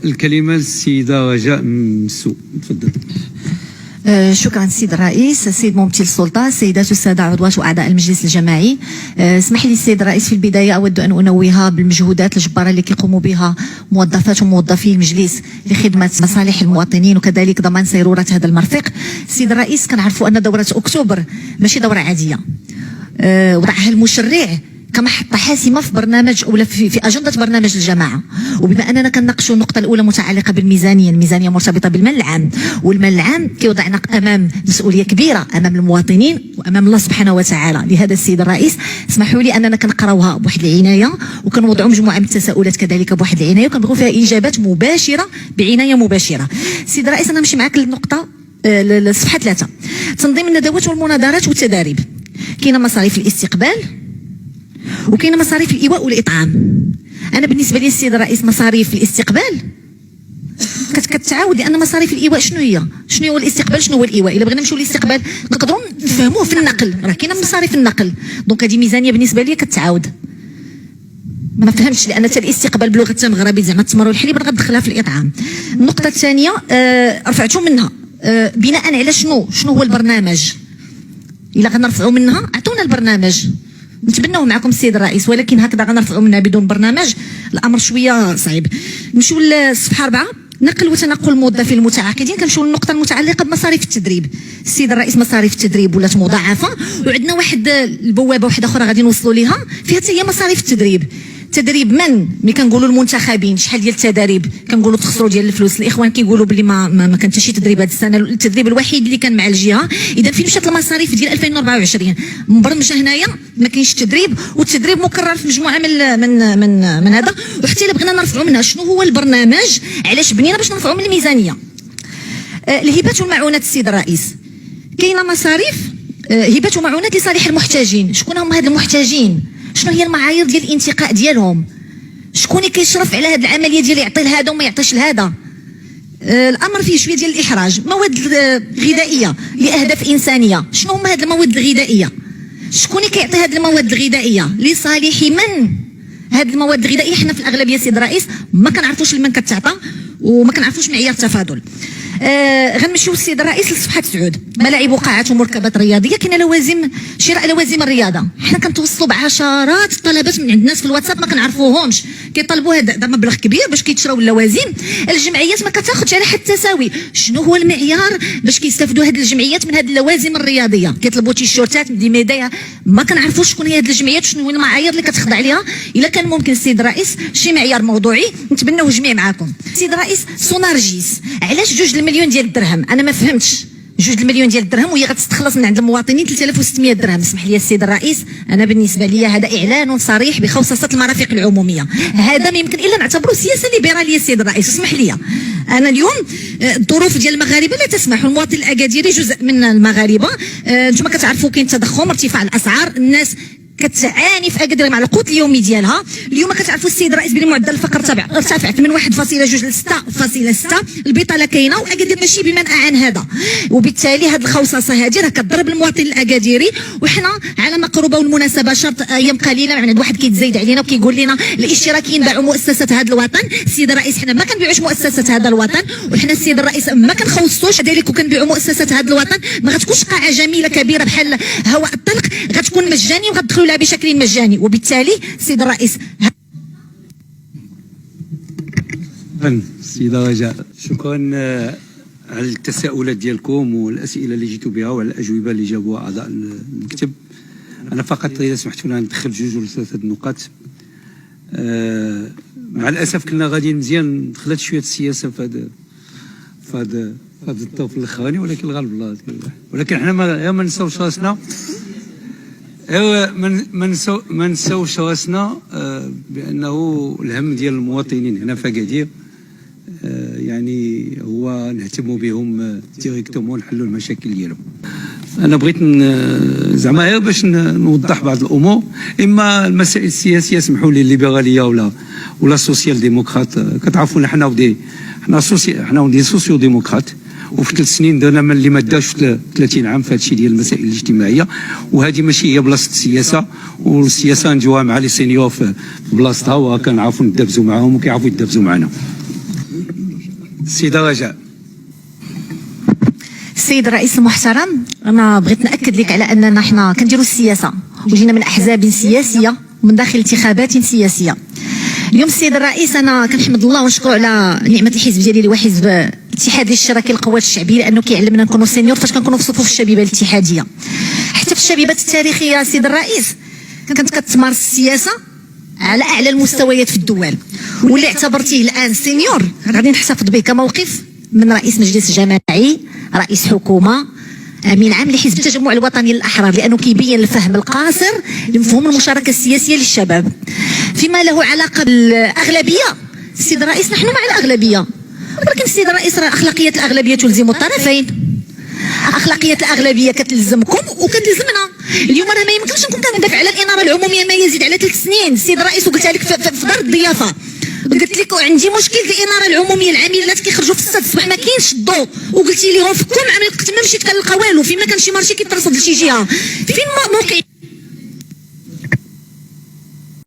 الكلمة للسيدة رجاء مسو، تفضل. شكرا السيد الرئيس، السيد ممثل السلطة، السيدات والسادة عضوات وأعضاء المجلس الجماعي. اسمح لي السيد الرئيس في البداية أود أن أنوه بالمجهودات الجبارة اللي كيقوموا بها موظفات وموظفي المجلس لخدمة مصالح المواطنين وكذلك ضمان سيرورة هذا المرفق. السيد الرئيس كنعرفوا أن دورة أكتوبر ماشي دورة عادية، وضعها المشرع كما حطة حاسمة في برنامج أو في أجندة برنامج الجماعة. وبما أننا كنناقشوا النقطة الأولى متعلقة بالميزانية، الميزانية مرتبطة بالمال العام، والمال العام كيوضعنا أمام مسؤولية كبيرة أمام المواطنين وأمام الله سبحانه وتعالى. لهذا السيد الرئيس اسمحوا لي أننا كنقراوها بواحد العناية وكنوضعوا مجموعة من التساؤلات كذلك بواحد العناية وكنبغيو فيها إجابات مباشرة بعناية مباشرة. السيد الرئيس أنا نمشي معك للنقطة لصفحة 3، تنظيم الندوات والمناظرات والتداريب. كاينة مصاريف الاستقبال وكاين مصاريف الايواء والاطعام. انا بالنسبه لي السيد الرئيس مصاريف الاستقبال كتعاود، لان مصاريف الايواء شنو هو الاستقبال شنو هو الايواء. الا بغينا نمشيو للاستقبال نقدروا نفهموه في النقل، راه كاينه مصاريف النقل، دونك هذه ميزانيه بالنسبه لي كتعاود. ما فهمتش لان حتى الاستقبال بلغه المغربي زعما التمر والحليب غندخلها في الاطعام. النقطه الثانيه رفعتوا منها بناء على شنو هو البرنامج. الا غنرفعوا منها عطونا البرنامج نتبناوه معكم السيد الرئيس، ولكن هكذا غنرفعوا منها بدون برنامج الامر شويه صعيب. نمشيو للصفحه 4، نقل وتنقل الموظفين المتعاقدين. كنمشيو للنقطه المتعلقه بمصاريف التدريب. السيد الرئيس مصاريف التدريب ولات مضاعفه، وعندنا واحد البوابه واحده اخرى غادي نوصلوا ليها فيها حتى هي مصاريف التدريب. تدريب ملي كنقولوا المنتخبين شحال ديال التدريب كنقولوا تخسروا ديال الفلوس. الاخوان كيقولوا بلي ما كان حتى شي تدريب هذه السنه، التدريب الوحيد اللي كان مع الجهه. اذا فين مشات المصاريف ديال 2024 مبرمجه هنايا؟ ما كاينش تدريب، والتدريب مكرر في مجموعه من هذا. وحتى الا بغينا نرفعوا منها شنو هو البرنامج، علاش بنينا باش نرفعوا من الميزانيه. الهبات والمعونات السيد الرئيس، كاينه مصاريف هبات ومعونات لصالح المحتاجين. شكون هما هاد المحتاجين؟ شنو هي المعايير ديال الانتقاء ديالهم؟ شكون اللي كيشرف على هذه العمليه ديال يعطي لهذا وما يعطيش لهذا؟ الامر فيه شويه ديال الاحراج. مواد غذائيه لاهداف انسانيه، شنو هما هذه المواد الغذائيه؟ شكون اللي كيعطي هذه المواد الغذائيه؟ لصالح من هذه المواد الغذائيه؟ حنا في الاغلبيه سيد الرئيس ما كنعرفوش لمن كتعطى وما كنعرفوش معيار التفاضل. غنمشيو السيد الرئيس لصفحه 9، ملاعب وقاعات ومركبات رياضيه. كاين لوازم شراء لوازم الرياضه. حنا كنتوصلوا بعشرات الطلبات من عند الناس في الواتساب ما كنعرفوهمش، كيطلبوا هذا مبلغ كبير باش كيتشراو اللوازم. الجمعيات ما كتاخذش على حد التساوي. شنو هو المعيار باش كيستافدوا هذه الجمعيات من هذه اللوازم الرياضيه؟ كيطلبوا تيشيرتات دي ميدايا، ما كنعرفوش شكون هي هذه الجمعيات، شنو هو المعايير اللي كتخضع عليها. الا كان ممكن السيد الرئيس شي معيار موضوعي نتبناوه جميع معكم. السيد الرئيس سونارجيس، علاش 2 المليون ديال الدرهم؟ انا ما فهمتش 2 المليون ديال الدرهم وهي غتستخلص من عند المواطنين 3600 درهم. اسمح لي السيد الرئيس، انا بالنسبه لي هذا اعلان صريح بخوصصه المرافق العموميه. هذا ما يمكن الا نعتبره سياسه ليبراليه السيد الرئيس. اسمح لي انا اليوم الظروف ديال المغاربه لا تسمح، المواطن الاكاديري جزء من المغاربه. انتم كتعرفوا كاين تضخم، ارتفاع الاسعار، الناس كتعاني في اكادير مع القوت اليومي ديالها. اليوم كتعرفوا السيد الرئيس بلي معدل الفقر ارتفع من 1.2 ل 6.6. البطاله كاينه واكادير ماشي بمنأى عن هذا، وبالتالي هذه الخوصصه هذه راه كتضرب المواطن الاكاديري. وحنا على مقربه والمناسبه شرط ايام قليله من عند واحد كيتزايد علينا وكيقول لنا الاشتراكيين باعوا مؤسسه هذا الوطن. السيد الرئيس حنا ما كنبيعوش مؤسسه هذا الوطن، وحنا السيد الرئيس ما كنخوصوش ذلك وكنبيعوا مؤسسه هذا الوطن. ما غتكونش قاعه جميله كبيره بحال هواء الطلق، غتكون مجاني وغتدخلوا لها بشكل مجاني. وبالتالي السيد الرئيس السيدة رجاء، شكرا على التساؤلات ديالكم والاسئله اللي جيتوا بها وعلى الاجوبه اللي جابوها اعضاء المكتب. انا فقط اذا سمحتوا لنا ندخل 2 ولا 3 نقاط. مع الاسف كنا غاديين مزيان، دخلت شويه السياسه في هذا الطرف الاخراني، ولكن الغالب الله. ولكن حنا ما نساوش راسنا، ما نساوش راسنا بانه الهم ديال المواطنين هنا في اكادير يعني هو نهتموا بهم ديريكتومون، نحلوا المشاكل ديالهم. انا بغيت زعما غير باش نوضح بعض الامور. اما المسائل السياسيه سمحوا لي، الليبراليه ولا السوسيال ديمقراط، كتعرفونا حنا ودي سوسيو ديمقراط، وفي 3 سنين درنا من اللي ما داش في 30 عام في هذا الشيء ديال المسائل الاجتماعيه. وهذه ماشي هي بلاصه السياسه، والسياسه نجوها مع لي سينيور في بلاصتها، وكنعرفوا ندابزوا معاهم وكيعرفوا يدابزوا معنا. السيده رجاء. السيد الرئيس المحترم، انا بغيت ناكد لك على اننا حنا كنديروا السياسه وجينا من احزاب سياسيه ومن داخل انتخابات سياسيه. اليوم السيد الرئيس انا كنحمد الله ونشكر على نعمه الحزب ديالي اللي هو حزب الاتحاد الاشتراكي للقوات الشعبيه، لانه كيعلمنا نكونوا سينيور فاش كنكونوا في صفوف الشبيبه الاتحاديه. حتى في الشبيبات التاريخيه السيد الرئيس كانت كتمارس السياسه على اعلى المستويات في الدول، واللي اعتبرتيه الان سينيور غادي نحتفظ به كموقف من رئيس مجلس جماعي، رئيس حكومه، امين عام لحزب التجمع الوطني للاحرار، لانه كيبين الفهم القاصر لمفهوم المشاركه السياسيه للشباب. فيما له علاقه بالاغلبيه السيد الرئيس، نحن مع الاغلبيه، ولكن السيد الرئيس راه اخلاقيات الاغلبيه تلزم الطرفين. اخلاقيات الاغلبيه كتلزمكم وكتلزمنا. اليوم راه ما يمكنش نكون كندافع على الاناره العموميه ما يزيد على 3 سنين السيد الرئيس، وقلتها لك في دار الضيافه، قلت لك عندي مشكل في الاناره العموميه، العاملات كيخرجوا في 6 الصباح ما كاينش الضوء، وقلتي لهم فكوا ما مشيت كنلقى والو، فين ما كان شي مارشي كيترصد لشي جهه، فين موقع